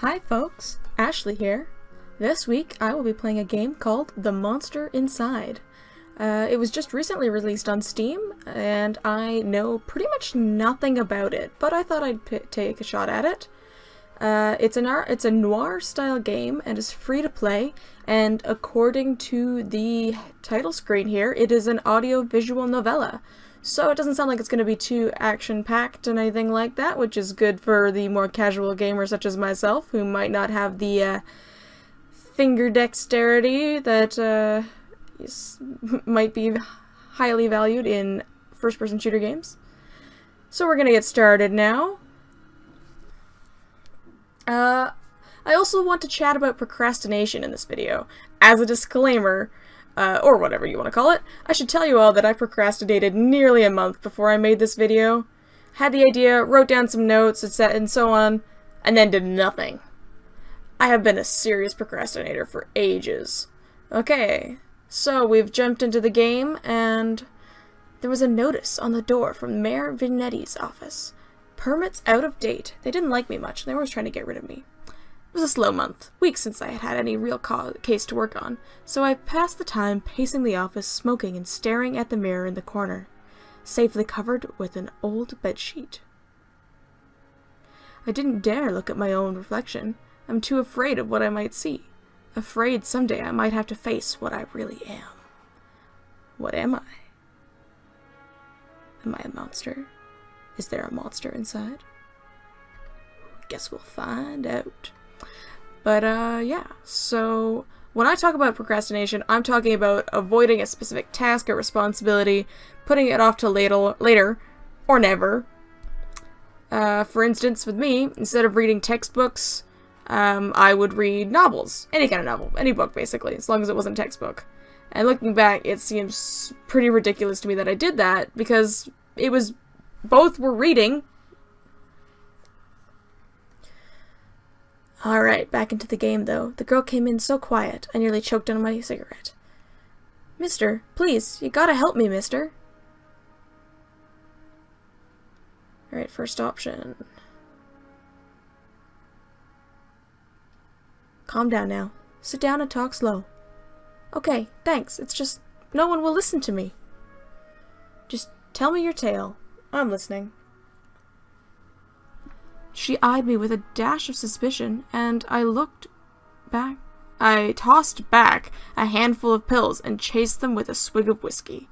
Hi folks, Ashley here. This week I will be playing a game called The Monster Inside. It was just recently released on Steam, and I know pretty much nothing about it, but I thought I'd take a shot at it. It's a noir-style game, and is free to play, and according to the title screen here, it is an audio-visual novella. So it doesn't sound like it's going to be too action-packed and anything like that, which is good for the more casual gamer such as myself, who might not have the finger dexterity that might be highly valued in first-person shooter games. So we're going to get started now. I also want to chat about procrastination in this video. As a disclaimer, or whatever you want to call it, I should tell you all that I procrastinated nearly a month before I made this video. Had the idea, wrote down some notes, and so on, and then did nothing. I have been a serious procrastinator for ages. Okay, so we've jumped into the game, and there was a notice on the door from Mayor Vignetti's office. Permits out of date. They didn't like me much, and they were always trying to get rid of me. It was a slow month, weeks since I had had any real case to work on, so I passed the time pacing the office, smoking and staring at the mirror in the corner, safely covered with an old bedsheet. I didn't dare look at my own reflection. I'm too afraid of what I might see. Afraid someday I might have to face what I really am. What am I? Am I a monster? Is there a monster inside? Guess we'll find out. But, yeah, so when I talk about procrastination, I'm talking about avoiding a specific task or responsibility, putting it off till later, or never. For instance, with me, instead of reading textbooks, I would read novels. Any kind of novel. Any book, basically, as long as it wasn't a textbook. And looking back, it seems pretty ridiculous to me that I did that, because it was... both were reading. Alright, back into the game, though. The girl came in so quiet, I nearly choked on my cigarette. Mister, please, you gotta help me, mister. Alright, first option. Calm down now. Sit down and talk slow. Okay, thanks. It's just, no one will listen to me. Just tell me your tale. I'm listening. She eyed me with a dash of suspicion, and I tossed back a handful of pills and chased them with a swig of whiskey.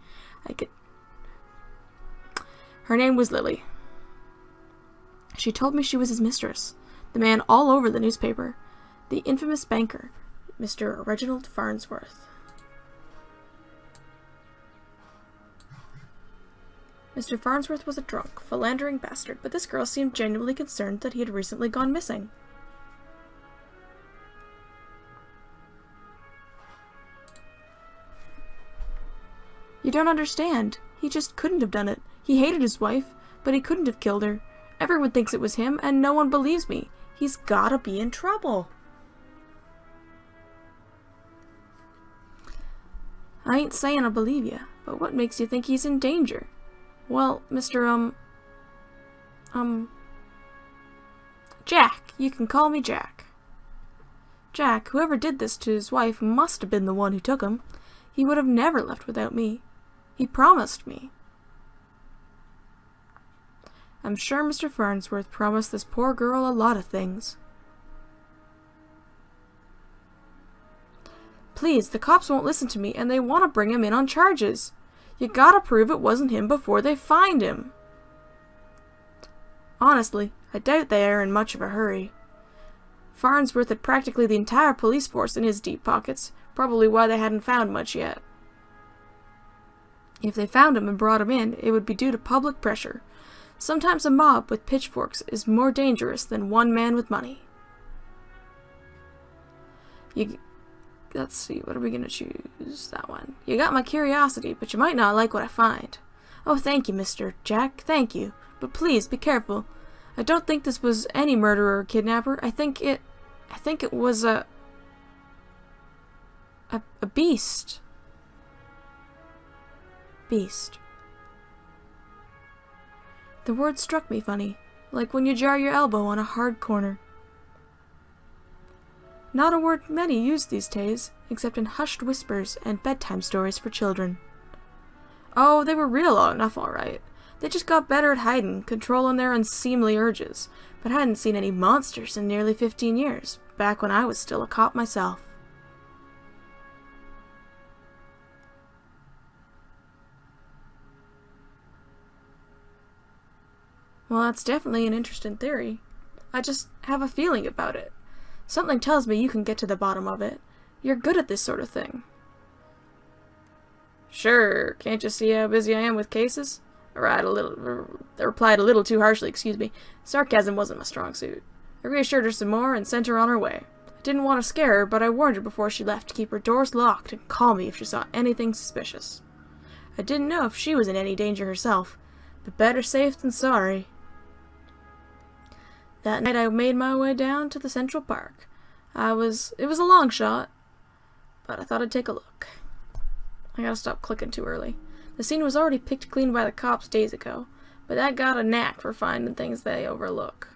Her name was Lily. She told me she was his mistress, the man all over the newspaper, the infamous banker, Mr. Reginald Farnsworth. Mr. Farnsworth was a drunk, philandering bastard, but this girl seemed genuinely concerned that he had recently gone missing. You don't understand. He just couldn't have done it. He hated his wife, but he couldn't have killed her. Everyone thinks it was him, and no one believes me. He's gotta be in trouble. I ain't saying I believe you, but what makes you think he's in danger? Well, Mr. Jack. You can call me Jack. Jack, whoever did this to his wife must have been the one who took him. He would have never left without me. He promised me. I'm sure Mr. Farnsworth promised this poor girl a lot of things. Please, the cops won't listen to me, and they want to bring him in on charges. You gotta prove it wasn't him before they find him. Honestly, I doubt they are in much of a hurry. Farnsworth had practically the entire police force in his deep pockets, probably why they hadn't found much yet. If they found him and brought him in, it would be due to public pressure. Sometimes a mob with pitchforks is more dangerous than one man with money. Let's see, what are we gonna choose? That one. You got my curiosity, but you might not like what I find. Oh, thank you, Mr. Jack, thank you. But please, be careful. I don't think this was any murderer or kidnapper. I think it was a beast. Beast. The word struck me funny, like when you jar your elbow on a hard corner. Not a word many use these days, except in hushed whispers and bedtime stories for children. Oh, they were real enough, all right. They just got better at hiding, controlling their unseemly urges, but I hadn't seen any monsters in nearly 15 years, back when I was still a cop myself. Well, that's definitely an interesting theory. I just have a feeling about it. Something tells me you can get to the bottom of it. You're good at this sort of thing. Sure, can't you see how busy I am with cases? I replied a little too harshly, excuse me. Sarcasm wasn't my strong suit. I reassured her some more and sent her on her way. I didn't want to scare her, but I warned her before she left to keep her doors locked and call me if she saw anything suspicious. I didn't know if she was in any danger herself, but better safe than sorry. That night I made my way down to the Central Park. It was a long shot, but I thought I'd take a look. I gotta stop clicking too early. The scene was already picked clean by the cops days ago, but that got a knack for finding things they overlook.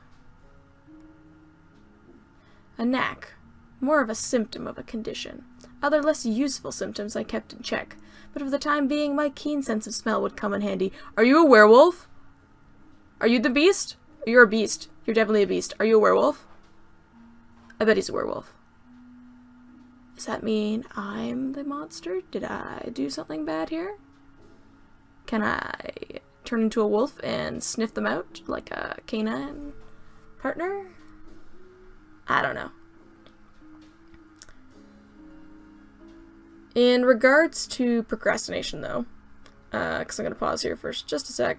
A knack. More of a symptom of a condition. Other less useful symptoms I kept in check, but for the time being my keen sense of smell would come in handy. Are you a werewolf? Are you the beast? You're a beast. You're definitely a beast. Are you a werewolf? I bet he's a werewolf. Does that mean I'm the monster? Did I do something bad here? Can I turn into a wolf and sniff them out like a canine partner? I don't know. In regards to procrastination, though, because I'm going to pause here for just a sec.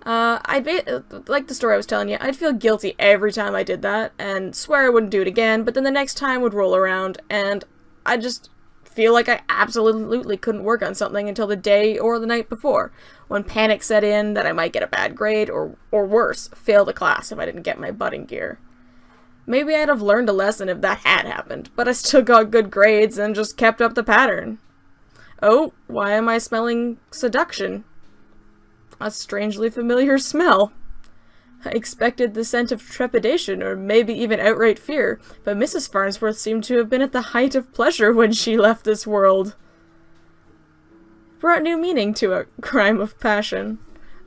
Like the story I was telling you, I'd feel guilty every time I did that, and swear I wouldn't do it again, but then the next time would roll around, and I'd just feel like I absolutely couldn't work on something until the day or the night before, when panic set in that I might get a bad grade, or worse, fail the class if I didn't get my butt in gear. Maybe I'd have learned a lesson if that had happened, but I still got good grades and just kept up the pattern. Oh, why am I smelling seduction? A strangely familiar smell. I expected the scent of trepidation, or maybe even outright fear, but Mrs. Farnsworth seemed to have been at the height of pleasure when she left this world. Brought new meaning to a crime of passion.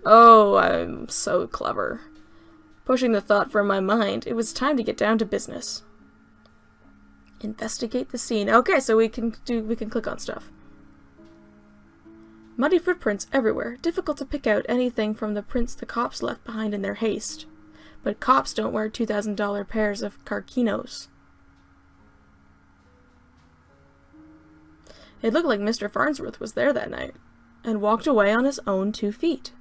Oh, I'm so clever. Pushing the thought from my mind, it was time to get down to business. Investigate the scene. Okay, so we can click on stuff. Muddy footprints everywhere, difficult to pick out anything from the prints the cops left behind in their haste. But cops don't wear $2,000 pairs of carquinos. It looked like Mr. Farnsworth was there that night, and walked away on his own 2 feet.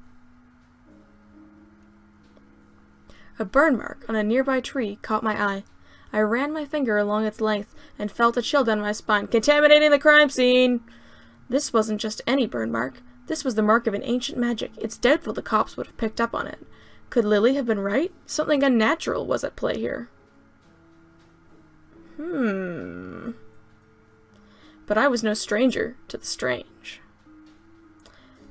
A burn mark on a nearby tree caught my eye. I ran my finger along its length, and felt a chill down my spine. Contaminating the crime scene! This wasn't just any burn mark. This was the mark of an ancient magic. It's doubtful the cops would have picked up on it. Could Lily have been right? Something unnatural was at play here. But I was no stranger to the strange.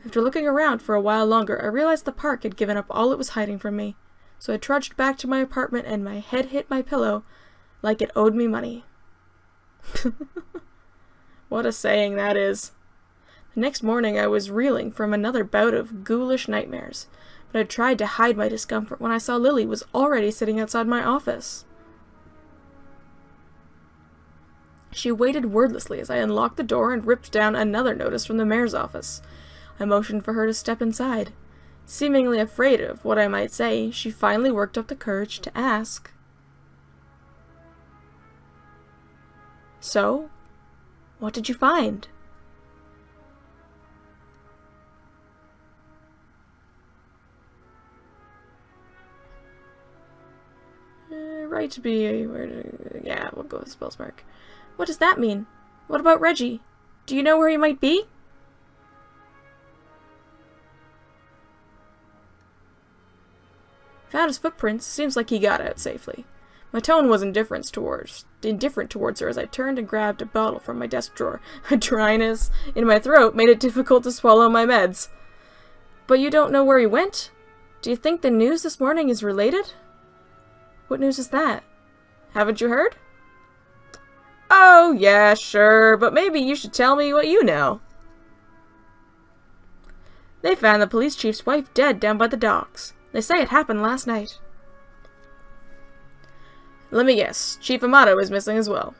After looking around for a while longer, I realized the park had given up all it was hiding from me. So I trudged back to my apartment and my head hit my pillow like it owed me money. What a saying that is. The next morning I was reeling from another bout of ghoulish nightmares, but I tried to hide my discomfort when I saw Lily was already sitting outside my office. She waited wordlessly as I unlocked the door and ripped down another notice from the mayor's office. I motioned for her to step inside. Seemingly afraid of what I might say, she finally worked up the courage to ask, "So, what did you find?" Right to be... yeah, we'll go with spells mark. What does that mean? What about Reggie? Do you know where he might be? Found his footprints. Seems like he got out safely. My tone was indifferent towards her as I turned and grabbed a bottle from my desk drawer. A dryness in my throat made it difficult to swallow my meds. But you don't know where he went? Do you think the news this morning is related? What news is that? Haven't you heard? Oh, yeah, sure, but maybe you should tell me what you know. They found the police chief's wife dead down by the docks. They say it happened last night. Let me guess, Chief Amato is missing as well.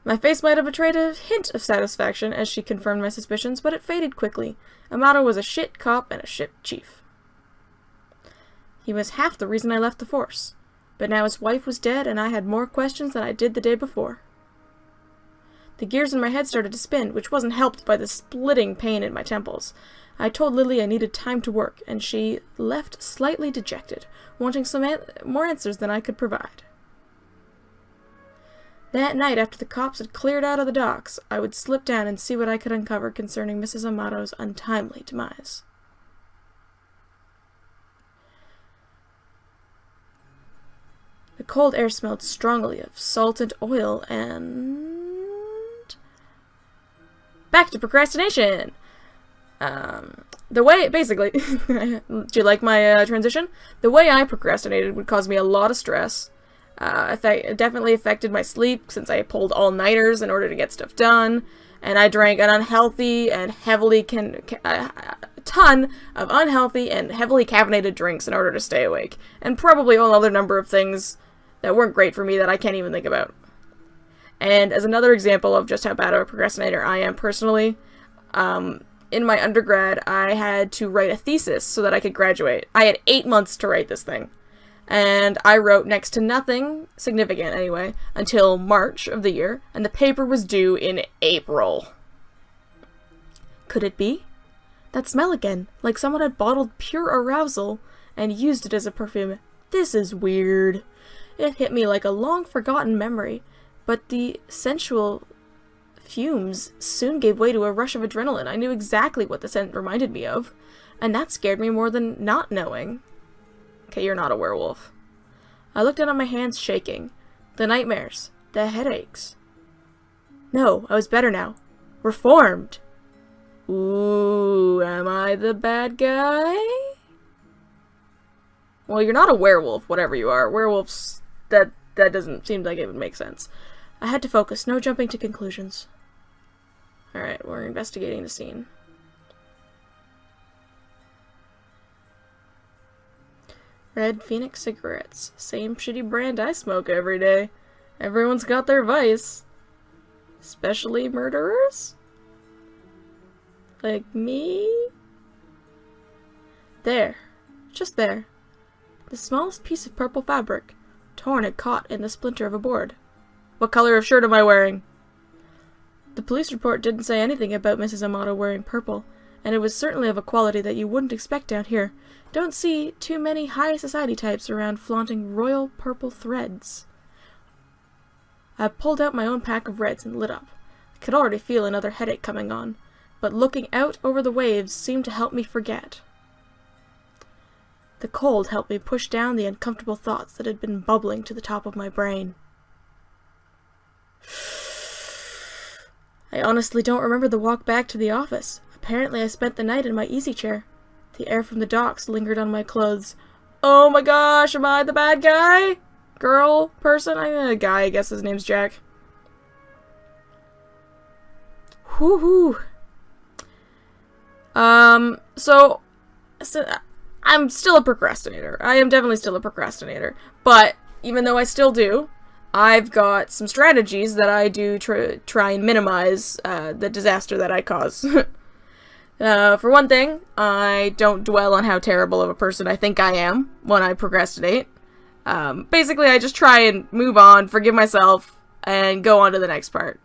My face might have betrayed a hint of satisfaction as she confirmed my suspicions, but it faded quickly. Amato was a shit cop and a shit chief. He was half the reason I left the force, but now his wife was dead and I had more questions than I did the day before. The gears in my head started to spin, which wasn't helped by the splitting pain in my temples. I told Lily I needed time to work, and she left slightly dejected, wanting some more answers than I could provide. That night, after the cops had cleared out of the docks, I would slip down and see what I could uncover concerning Mrs. Amato's untimely demise. The cold air smelled strongly of salt and oil, and... Back to procrastination! The way, basically, do you like my transition? The way I procrastinated would cause me a lot of stress. It definitely affected my sleep since I pulled all-nighters in order to get stuff done, and I drank an unhealthy and heavily ton of unhealthy and heavily caffeinated drinks in order to stay awake, and probably a whole other number of things that weren't great for me that I can't even think about. And as another example of just how bad of a procrastinator I am personally, in my undergrad, I had to write a thesis so that I could graduate. I had 8 months to write this thing. And I wrote next to nothing significant, anyway, until March of the year, and the paper was due in April. Could it be? That smell again, like someone had bottled pure arousal and used it as a perfume. This is weird. It hit me like a long-forgotten memory, but the sensual fumes soon gave way to a rush of adrenaline. I knew exactly what the scent reminded me of, and that scared me more than not knowing. Okay, you're not a werewolf. I looked down at my hands shaking. The nightmares. The headaches. No, I was better now. Reformed. Ooh, am I the bad guy? Well, you're not a werewolf, whatever you are. Werewolves, that doesn't seem like it would make sense. I had to focus, no jumping to conclusions. Alright, we're investigating the scene. Red Phoenix cigarettes. Same shitty brand I smoke every day. Everyone's got their vice. Especially murderers? Like me? There. Just there. The smallest piece of purple fabric, torn and caught in the splinter of a board. What color of shirt am I wearing? The police report didn't say anything about Mrs. Amato wearing purple, and it was certainly of a quality that you wouldn't expect down here. Don't see too many high society types around flaunting royal purple threads. I pulled out my own pack of reds and lit up. I could already feel another headache coming on, but looking out over the waves seemed to help me forget. The cold helped me push down the uncomfortable thoughts that had been bubbling to the top of my brain. I honestly don't remember the walk back to the office. Apparently I spent the night in my easy chair. The air from the docks lingered on my clothes. Oh my gosh, am I the bad guy? Girl? Person? I'm a guy, I guess his name's Jack. Whoo-hoo. So I'm still a procrastinator. I am definitely still a procrastinator. But, even though I still do, I've got some strategies that I do try and minimize the disaster that I cause. For one thing, I don't dwell on how terrible of a person I think I am when I procrastinate. Basically, I just try and move on, forgive myself, and go on to the next part.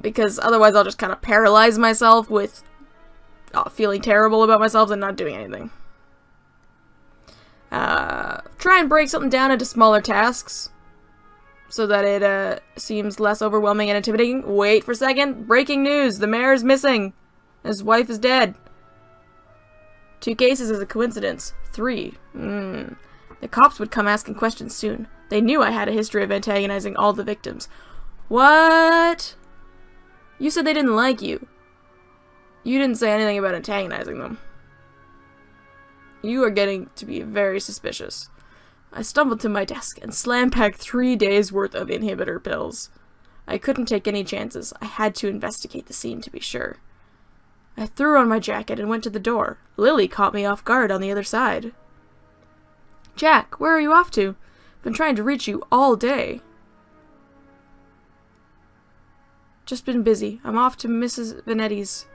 Because otherwise I'll just kind of paralyze myself with feeling terrible about myself and not doing anything. Try and break something down into smaller tasks so that it seems less overwhelming and intimidating. Wait for a second. Breaking news. The mayor is missing. His wife is dead. 2 cases is a coincidence. 3. The cops would come asking questions soon. They knew I had a history of antagonizing all the victims. What? You said they didn't like you. You didn't say anything about antagonizing them. You are getting to be very suspicious. I stumbled to my desk and slam-packed 3 days' worth of inhibitor pills. I couldn't take any chances. I had to investigate the scene to be sure. I threw on my jacket and went to the door. Lily caught me off guard on the other side. Jack, where are you off to? Been trying to reach you all day. Just been busy. I'm off to Mrs. Vanetti's.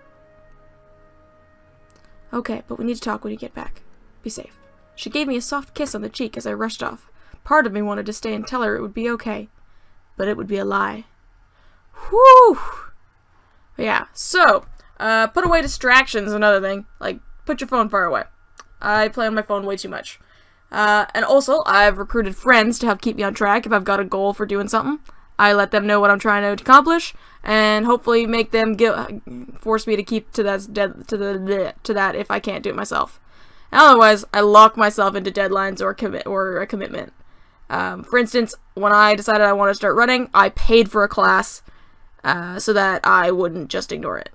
Okay, but we need to talk when you get back. Be safe. She gave me a soft kiss on the cheek as I rushed off. Part of me wanted to stay and tell her it would be okay. But it would be a lie. Whew! Yeah, so, put away distractions, another thing. Like, put your phone far away. I play on my phone way too much. And also, I've recruited friends to help keep me on track if I've got a goal for doing something. I let them know what I'm trying to accomplish, and hopefully make them force me to keep to that if I can't do it myself. And otherwise, I lock myself into deadlines or a commitment. For instance, when I decided I wanted to start running, I paid for a class so that I wouldn't just ignore it.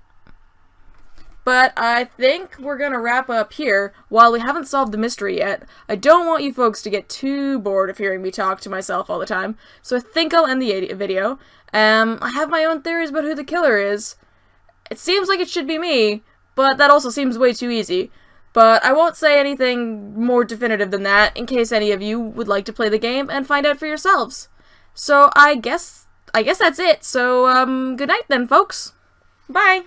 But I think we're going to wrap up here. While we haven't solved the mystery yet, I don't want you folks to get too bored of hearing me talk to myself all the time, so I think I'll end the video. I have my own theories about who the killer is. It seems like it should be me, but that also seems way too easy. But I won't say anything more definitive than that, in case any of you would like to play the game and find out for yourselves. So I guess that's it. So, good night then, folks. Bye!